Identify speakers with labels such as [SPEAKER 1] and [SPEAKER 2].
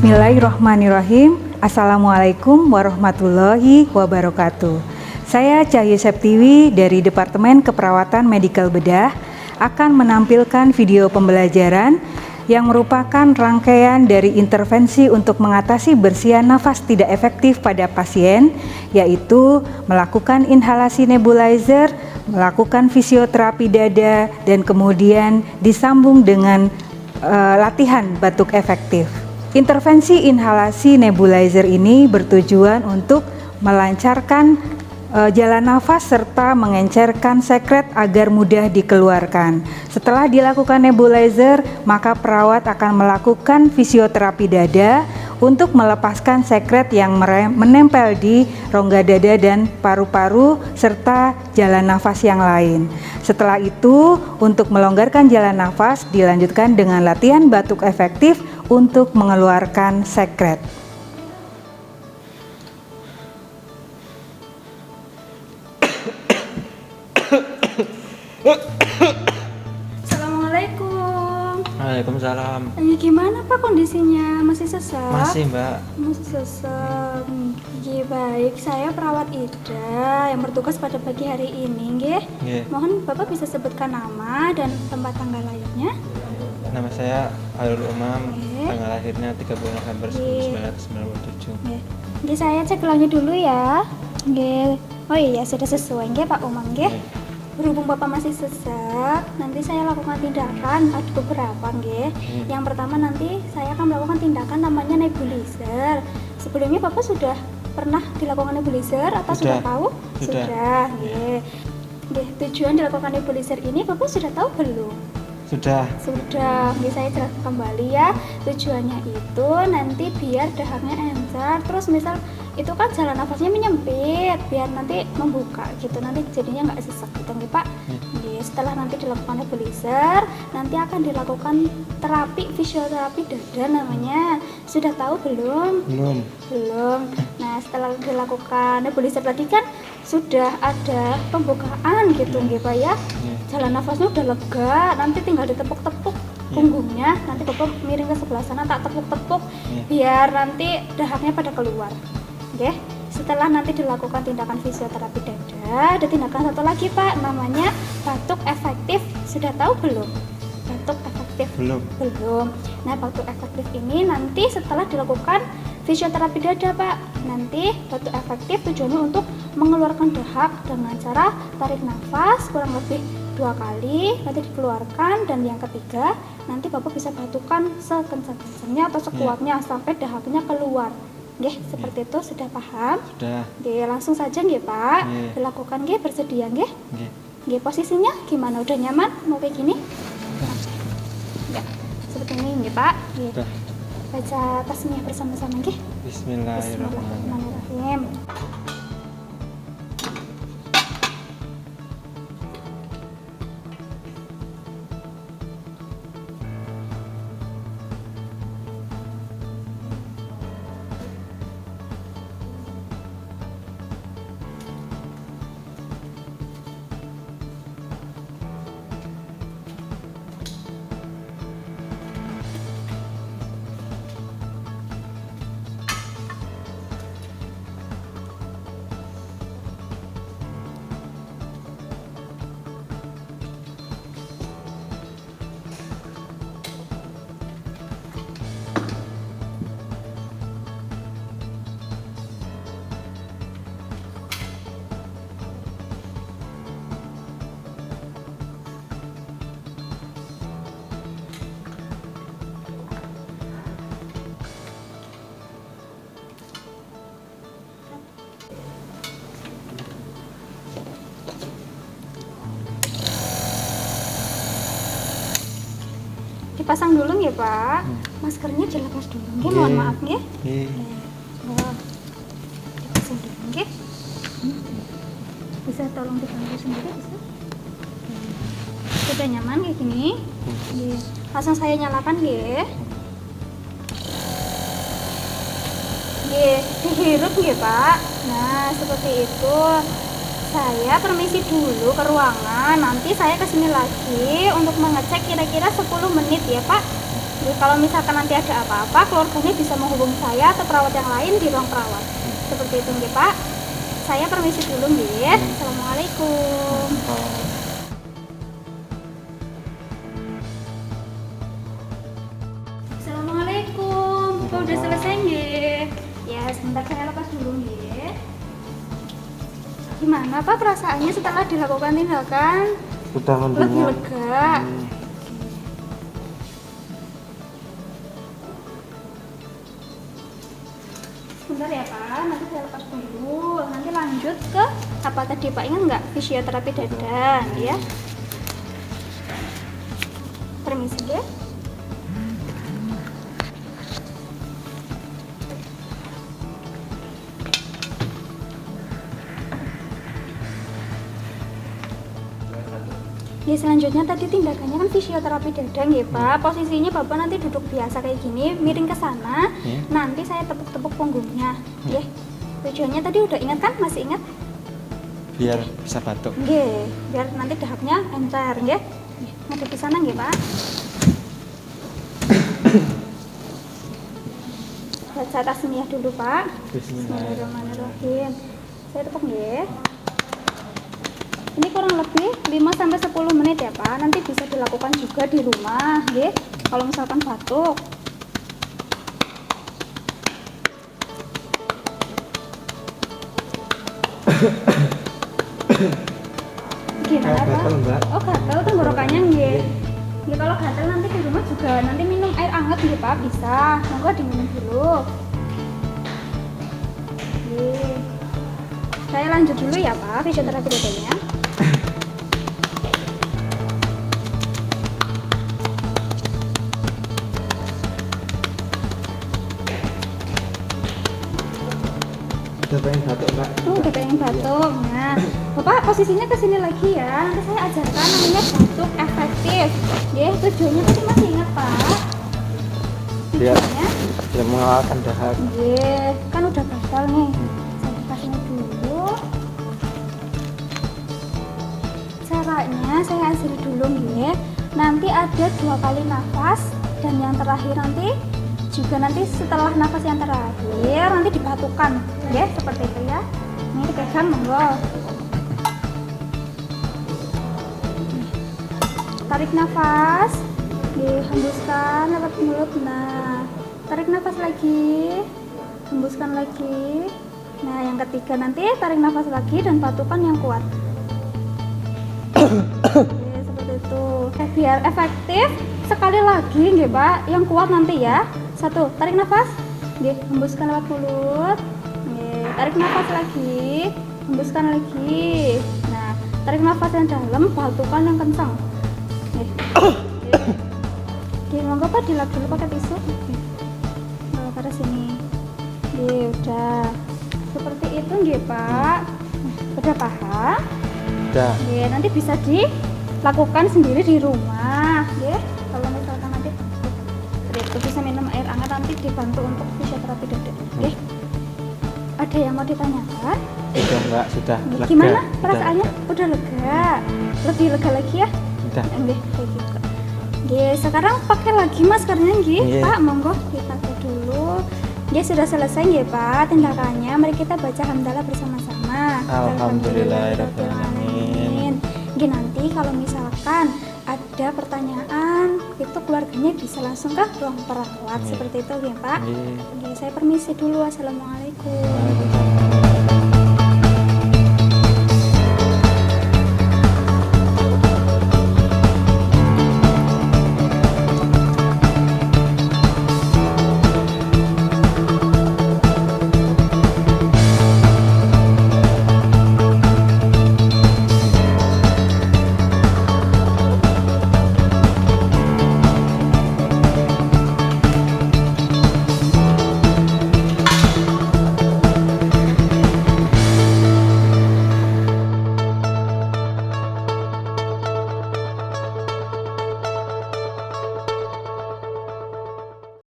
[SPEAKER 1] Bismillahirrahmanirrahim. Assalamualaikum warahmatullahi wabarakatuh. Saya Cahyo Septiwi dari Departemen Keperawatan Medikal Bedah akan menampilkan video pembelajaran yang merupakan rangkaian dari intervensi untuk mengatasi bersihan nafas tidak efektif pada pasien, yaitu melakukan inhalasi nebulizer, melakukan fisioterapi dada, dan kemudian disambung dengan latihan batuk efektif. Intervensi inhalasi nebulizer ini bertujuan untuk melancarkan jalan nafas serta mengencerkan sekret agar mudah dikeluarkan. Setelah dilakukan nebulizer, maka perawat akan melakukan fisioterapi dada untuk melepaskan sekret yang menempel di rongga dada dan paru-paru serta jalan nafas yang lain. Setelah itu, untuk melonggarkan jalan nafas dilanjutkan dengan latihan batuk efektif untuk mengeluarkan sekret.
[SPEAKER 2] Assalamualaikum.
[SPEAKER 3] Waalaikumsalam.
[SPEAKER 2] Gimana Pak kondisinya? Masih sesak?
[SPEAKER 3] Masih Mbak.
[SPEAKER 2] Masih sesak. Baik, saya perawat Ida yang bertugas pada pagi hari ini. Mohon Bapak bisa sebutkan nama dan tempat tanggal lahirnya.
[SPEAKER 3] Nama saya Alul Umam, tanggal lahirnya 30 November 1997.
[SPEAKER 2] Saya cek ulangnya dulu ya. Oh iya, sudah sesuai Pak Umam. Berhubung Bapak masih sesak, nanti saya lakukan tindakan, ada beberapa Yang pertama nanti saya akan melakukan tindakan namanya nebulizer. Sebelumnya Bapak sudah pernah dilakukan nebulizer atau sudah tahu? Sudah. Tujuan dilakukan nebulizer ini Bapak sudah tahu belum?
[SPEAKER 3] Sudah.
[SPEAKER 2] Saya jelaskan kembali ya. Tujuannya itu nanti biar dahaknya encer, terus misal itu kan jalan nafasnya menyempit, biar nanti membuka gitu, nanti jadinya nggak sesak gitu Pak. Setelah nanti dilakukan nebulizer, nanti akan dilakukan fisioterapi dada namanya. Sudah tahu belum? Belum. Nah, setelah dilakukan nebulizer tadi kan sudah ada pembukaan gitu Pak ya. Jalan nafasnya udah lega, nanti tinggal ditepuk-tepuk punggungnya, nanti Bapak miring ke sebelah sana, tak tepuk-tepuk biar nanti dahaknya pada keluar. Setelah nanti dilakukan tindakan fisioterapi dada, ada tindakan satu lagi Pak, namanya batuk efektif. Sudah tahu belum? Batuk efektif? Belum. Nah, batuk efektif ini nanti setelah dilakukan fisioterapi dada Pak. Nanti batuk efektif tujuannya untuk mengeluarkan dahak dengan cara tarik nafas kurang lebih 2 kali, nanti dikeluarkan, dan yang ketiga nanti Bapak bisa batukan sekencang-kencangnya atau sekuatnya sampai dahaknya keluar. Seperti itu, sudah paham?
[SPEAKER 3] Sudah.
[SPEAKER 2] Langsung saja Pak. Dilakukan bersedia posisinya gimana? Udah nyaman? Mau kayak gini? Seperti ini Pak. Baca tasmiyah bersama-sama Bismillahirrahmanirrahim. Dipasang dulu Pak. Maskernya dilepas dulu mohon maaf dipasang dulu Bisa tolong dibantu sendiri bisa? Sudah nyaman kayak gini? Langsung saya nyalakan dihirup Pak. Nah, seperti itu. Saya permisi dulu ke ruangan, nanti saya kesini lagi untuk mengecek kira-kira 10 menit ya Pak. Jadi kalau misalkan nanti ada apa-apa, keluarganya bisa menghubungi saya atau perawat yang lain di ruang perawat. Seperti itu nggih, Pak. Saya permisi dulu nggih. Assalamualaikum. Assalamualaikum. Kok udah selesai nggih? Ya, sebentar saya lepas dulu nggih. Gimana Pak perasaannya setelah dilakukan tindakan?
[SPEAKER 3] Sudah
[SPEAKER 2] Lebih
[SPEAKER 3] mendingan.
[SPEAKER 2] lega. Sebentar ya Pak, nanti saya lepas dulu. Nanti lanjut ke apa tadi Pak, ingat nggak? Fisioterapi dada ya. Permisi ya. Ya selanjutnya tadi tindakannya kan fisioterapi dada nggih Pak. Posisinya Bapak nanti duduk biasa kayak gini, miring ke sana. Nanti saya tepuk-tepuk punggungnya. Nggih. Tujuannya tadi udah ingat kan? Masih ingat?
[SPEAKER 3] Biar bisa batuk.
[SPEAKER 2] Nggih, biar nanti dahaknya encer nggih. Ngadep ke sana nggih Pak. Baca tasmiyah dulu Pak. Bismillahirrahmanirrahim. Saya tepuk nggih. Ini kurang lebih 5-10 menit ya Pak. Nanti bisa dilakukan juga di rumah, nggih. Kalau misalkan batuk. Gimana Pak?
[SPEAKER 3] Gatel, Mbak.
[SPEAKER 2] Oh gatel tenggorokannya nggih. Ya kalau gatel nanti di rumah juga nanti minum air hangat nggih Pak, bisa. Monggo diminum dulu. Nggih. Saya lanjut dulu ya Pak fisioterapi dadanya.
[SPEAKER 3] Udah pengen batuk, Mbak.
[SPEAKER 2] Udah pengen batuk. Nah, Bapak posisinya ke sini lagi ya. Nanti saya ajarkan namanya batuk efektif. Ya, tujuannya tadi masih ingat Pak?
[SPEAKER 3] Biar
[SPEAKER 2] Tujuannya?
[SPEAKER 3] biar mengeluarkan dahak.
[SPEAKER 2] Iya, kan udah gatal nih. Saya kasih dulu. Caranya saya asli dulu nggih. Nanti ada 2 kali nafas dan yang terakhir nanti juga nanti setelah nafas yang terakhir nanti dibatukan ya seperti itu ya. Ini dipegang monggo. Tarik nafas, dihembuskan lewat mulut. Nah, tarik nafas lagi, hembuskan lagi. Nah, yang ketiga nanti tarik nafas lagi dan batukan yang kuat. Oke, seperti itu. Biar efektif, sekali lagi nggih Pak, yang kuat nanti ya. 1, tarik nafas, nggih, hembuskan lewat mulut. Nggih, tarik nafas lagi, hembuskan lagi. Nah, tarik nafas yang dalam, batukan yang kencang. Nggih. Nggih, monggo Pak dilap dulu pakai tisu. Nggih. Bawa ke sini. Nggih, udah. Seperti itu nggih Pak. Udah paham?
[SPEAKER 3] Udah.
[SPEAKER 2] Nggih, nanti bisa dilakukan sendiri di rumah, nggih. Kalau misalkan nanti itu bisa minum air hangat nanti dibantu untuk fisioterapi dada. Nggih. Ada yang mau ditanyakan?
[SPEAKER 3] Sudah, Mbak. Sudah.
[SPEAKER 2] Nggih.
[SPEAKER 3] Lega.
[SPEAKER 2] Gimana
[SPEAKER 3] Sudah
[SPEAKER 2] perasaannya?
[SPEAKER 3] lega.
[SPEAKER 2] Udah lega. Lebih lega lagi ya?
[SPEAKER 3] Udah.
[SPEAKER 2] Nggih, kayak gitu. Nggih, sekarang pakai lagi maskernya nggih,
[SPEAKER 3] Nggih.
[SPEAKER 2] Pak. Monggo dipakai dulu. Nggih, sudah selesai nggih, Pak, tindakannya. Mari kita baca hamdalah bersama-sama.
[SPEAKER 3] Alhamdulillahirrahmanirrahim.
[SPEAKER 2] Nggih, nanti kalau misalkan ada pertanyaan, itu keluarganya bisa langsung ke ruang perawat.
[SPEAKER 3] Nggih.
[SPEAKER 2] Seperti itu nggih, Pak.
[SPEAKER 3] Nggih.
[SPEAKER 2] Nggih, saya permisi dulu. Assalamualaikum.
[SPEAKER 3] Waalaikumsalam.